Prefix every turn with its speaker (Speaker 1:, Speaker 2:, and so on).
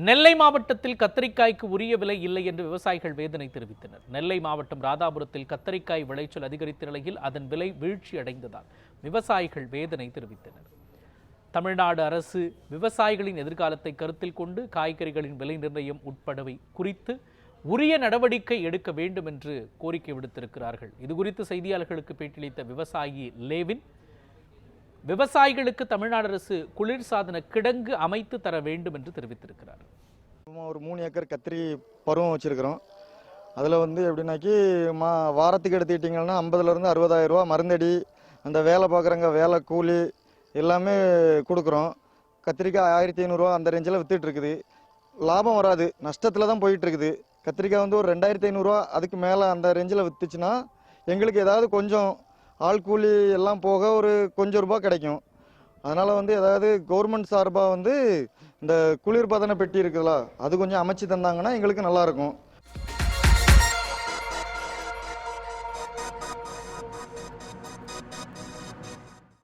Speaker 1: நெல்லை மாவட்டத்தில் கத்தரிக்காய்க்கு உரிய விலை இல்லை என்று விவசாயிகள் வேதனை தெரிவித்தனர். நெல்லை மாவட்டம் ராதாபுரத்தில் கத்தரிக்காய் விளைச்சல் அதிகரித்த நிலையில் அதன் விலை வீழ்ச்சி அடைந்ததால் விவசாயிகள் வேதனை தெரிவித்தனர். தமிழ்நாடு அரசு விவசாயிகளின் எதிர்காலத்தை கருத்தில் கொண்டு காய்கறிகளின் விலை நிர்ணயம் உட்படவை குறித்து உரிய நடவடிக்கை எடுக்க வேண்டும் என்று கோரிக்கை விடுத்திருக்கிறார்கள். இதுகுறித்து செய்தியாளர்களுக்கு பேட்டியளித்த விவசாயி லேவின், விவசாயிகளுக்கு தமிழ்நாடு அரசு குளிர்சாதன கிடங்கு அமைத்து தர வேண்டும் என்று தெரிவித்திருக்கிறார்.
Speaker 2: ஒரு 3 ஏக்கர் கத்திரி பருவம் வச்சிருக்கிறோம். அதில் எப்படின்னாக்கி வாரத்துக்கு எடுத்துக்கிட்டிங்கன்னா 50,000 60,000 ரூபா மருந்தடி, அந்த வேலை பார்க்குறவங்க வேலை கூலி எல்லாமே கொடுக்குறோம். கத்திரிக்காய் 1500 ரூபா அந்த ரேஞ்சில் வித்துட்டு இருக்குது. லாபம் வராது, நஷ்டத்தில் தான் போயிட்டு இருக்குது. கத்திரிக்காய் ஒரு 2500 ரூபா அதுக்கு மேலே அந்த ரேஞ்சில் வித்துச்சுன்னா எங்களுக்கு ஏதாவது கொஞ்சம் ஆள் கூலி எல்லாம் போக ஒரு கொஞ்சம் ரூபா கிடைக்கும். அதனால் ஏதாவது கவர்மெண்ட் சார்பாக இந்த குளிர்பதன பெட்டி இருக்குதுல்ல, அது கொஞ்சம் அமைச்சு தந்தாங்கன்னா எங்களுக்கு நல்லாயிருக்கும்.